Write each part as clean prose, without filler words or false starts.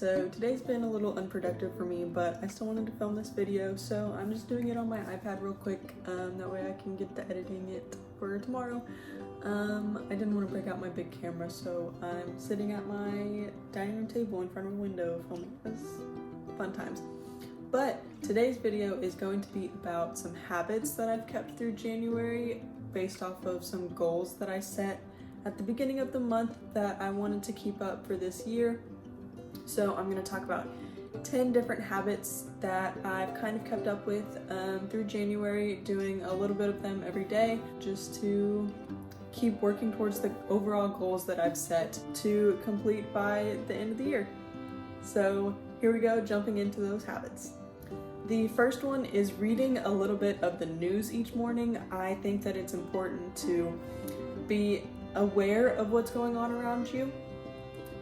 so today's been a little unproductive for me, but I still wanted to film this video, so I'm just doing it on my iPad real quick. That way I can get to editing it for tomorrow. I didn't want to break out my big camera, so I'm sitting at my dining room table in front of a window filming this. Fun times. But today's video is going to be about some habits that I've kept through January based off of some goals that I set at the beginning of the month that I wanted to keep up for this year. So I'm going to talk about 10 different habits that I've kind of kept up with through January, doing a little bit of them every day just to keep working towards the overall goals that I've set to complete by the end of the year. So here we go, jumping into those habits. The first one is reading a little bit of the news each morning. I think that it's important to be aware of what's going on around you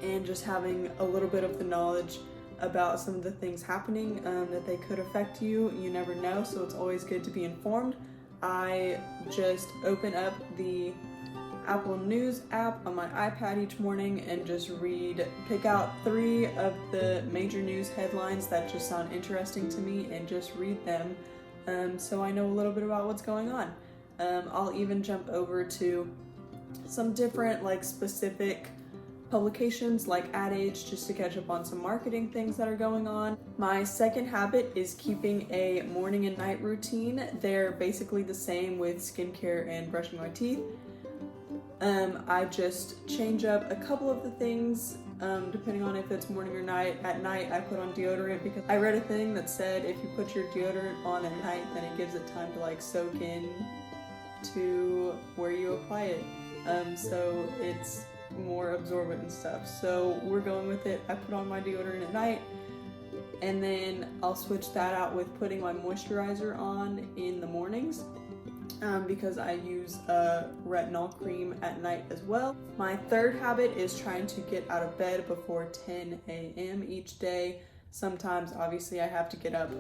and just having a little bit of the knowledge about some of the things happening that they could affect you. You never know, so it's always good to be informed. I just open up the Apple News app on my iPad each morning and just pick out 3 of the major news headlines that just sound interesting to me and just read them so I know a little bit about what's going on. I'll even jump over to some different specific publications like Ad Age just to catch up on some marketing things that are going on. My second habit is keeping a morning and night routine. They're basically the same with skincare and brushing my teeth. I just change up a couple of the things depending on if it's morning or night. At night I put on deodorant because I read a thing that said if you put your deodorant on at night then it gives it time to soak in to where you apply it. So it's more absorbent and stuff. So we're going with it. I put on my deodorant at night and then I'll switch that out with putting my moisturizer on in the mornings because I use a retinol cream at night as well. My third habit is trying to get out of bed before 10 a.m. each day. Sometimes obviously I have to get up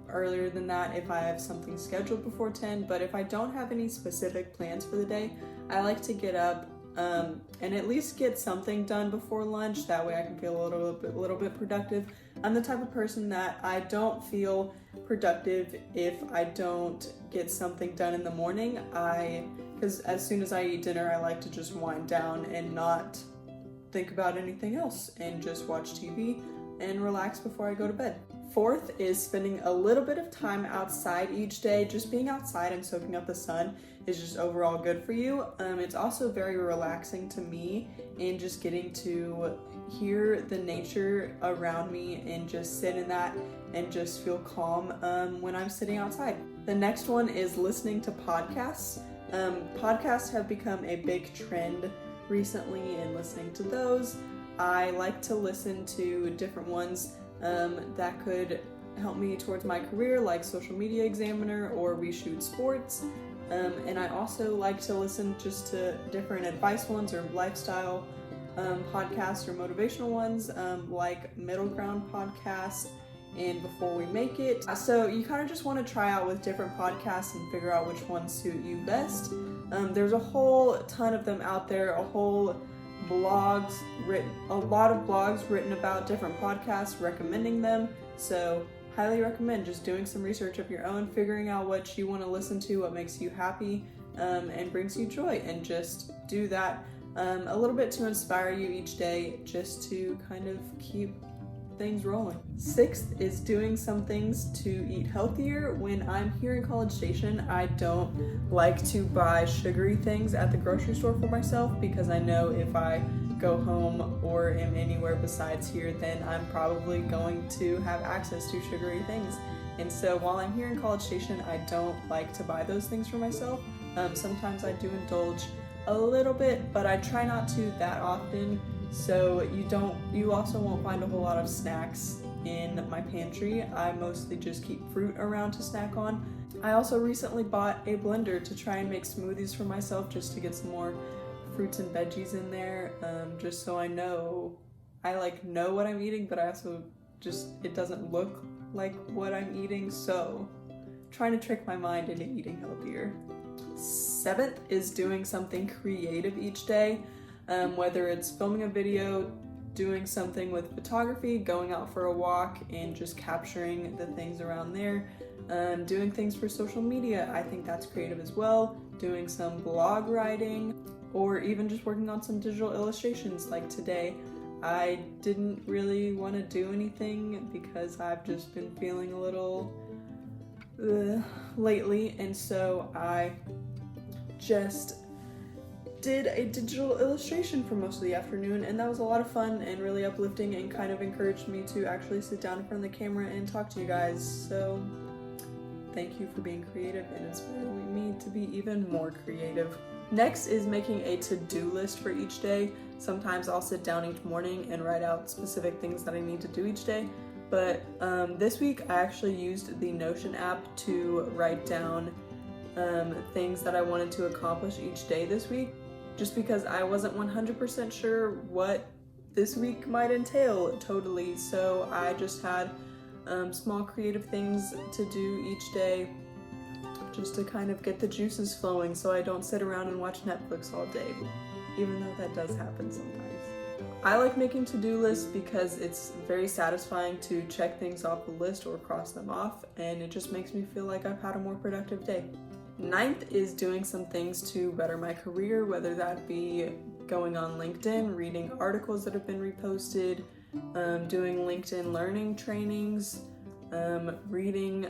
earlier than that if I have something scheduled before 10, but if I don't have any specific plans for the day, I like to get up and at least get something done before lunch. That way I can feel a little bit productive. I'm the type of person that I don't feel productive if I don't get something done in the morning. Because as soon as I eat dinner, I like to just wind down and not think about anything else and just watch TV and relax before I go to bed. Fourth is spending a little bit of time outside each day. Just being outside and soaking up the sun is just overall good for you. It's also very relaxing to me and just getting to hear the nature around me and just sit in that and just feel calm when I'm sitting outside. The next one is listening to podcasts. Podcasts have become a big trend recently and listening to those. I like to listen to different ones that could help me towards my career, like Social Media Examiner or We Shoot Sports. And I also like to listen just to different advice ones or lifestyle podcasts or motivational ones like Middle Ground Podcasts and Before We Make It. So you kind of just want to try out with different podcasts and figure out which ones suit you best. There's a whole ton of them out there, a lot of blogs written about different podcasts, recommending them. So highly recommend just doing some research of your own, figuring out what you want to listen to, what makes you happy and brings you joy, and just do that a little bit to inspire you each day, just to kind of keep things rolling. Sixth is doing some things to eat healthier. When I'm here in College Station, I don't like to buy sugary things at the grocery store for myself because I know if I go home or am anywhere besides here, then I'm probably going to have access to sugary things. And so while I'm here in College Station, I don't like to buy those things for myself. Sometimes I do indulge a little bit, but I try not to that often. So you also won't find a whole lot of snacks in my pantry. I mostly just keep fruit around to snack on. I also recently bought a blender to try and make smoothies for myself, just to get some more fruits and veggies in there, just so I know what I'm eating, but I also it doesn't look like what I'm eating, so trying to trick my mind into eating healthier. Seventh is doing something creative each day, whether it's filming a video, doing something with photography, going out for a walk and just capturing the things around there. Doing things for social media, I think that's creative as well. Doing some blog writing, or even just working on some digital illustrations. Like today, I didn't really want to do anything because I've just been feeling a little lately, and so I just did a digital illustration for most of the afternoon, and that was a lot of fun and really uplifting and kind of encouraged me to actually sit down in front of the camera and talk to you guys. So thank you for being creative and inspiring me to be even more creative. Next is making a to-do list for each day. Sometimes I'll sit down each morning and write out specific things that I need to do each day. But this week I actually used the Notion app to write down things that I wanted to accomplish each day this week, just because I wasn't 100% sure what this week might entail totally. So I just had small creative things to do each day just to kind of get the juices flowing so I don't sit around and watch Netflix all day, even though that does happen sometimes. I like making to-do lists because it's very satisfying to check things off the list or cross them off, and it just makes me feel like I've had a more productive day. Ninth is doing some things to better my career, whether that be going on LinkedIn, reading articles that have been reposted, doing LinkedIn learning trainings, reading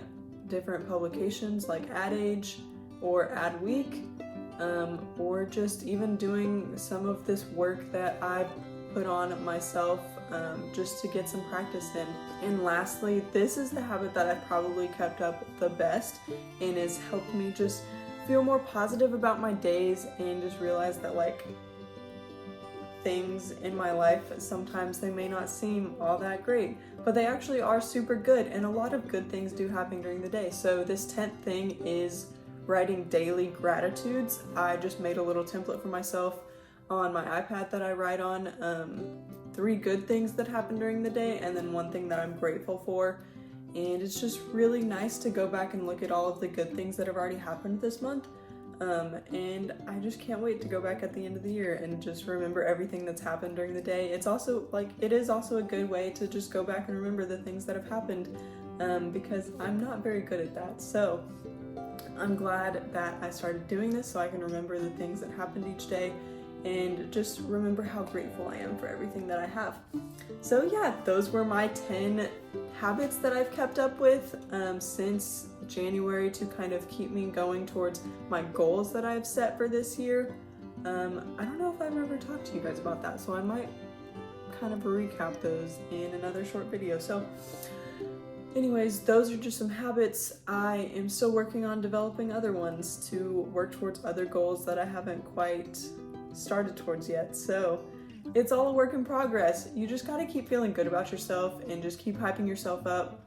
different publications like Ad Age or Ad Week, or just even doing some of this work that I've put on myself just to get some practice in. And lastly, this is the habit that I've probably kept up the best and has helped me just feel more positive about my days and just realize that like things in my life, sometimes they may not seem all that great, but they actually are super good, and a lot of good things do happen during the day. So this 10th thing is writing daily gratitudes. I just made a little template for myself on my iPad that I write on 3 good things that happen during the day and then 1 thing that I'm grateful for. And it's just really nice to go back and look at all of the good things that have already happened this month. And I just can't wait to go back at the end of the year and just remember everything that's happened during the day. It's also it is also a good way to just go back and remember the things that have happened, because I'm not very good at that. So I'm glad that I started doing this so I can remember the things that happened each day and just remember how grateful I am for everything that I have. So yeah, those were my 10 habits that I've kept up with since January to kind of keep me going towards my goals that I've set for this year. I don't know if I've ever talked to you guys about that, so I might kind of recap those in another short video. So anyways, those are just some habits. I am still working on developing other ones to work towards other goals that I haven't quite started towards yet. So it's all a work in progress. You just gotta keep feeling good about yourself and just keep hyping yourself up.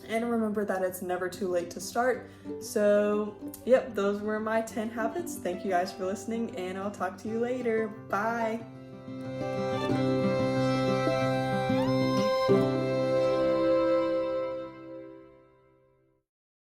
And remember that it's never too late to start. So, yep, those were my 10 habits. Thank you guys for listening, and I'll talk to you later. Bye.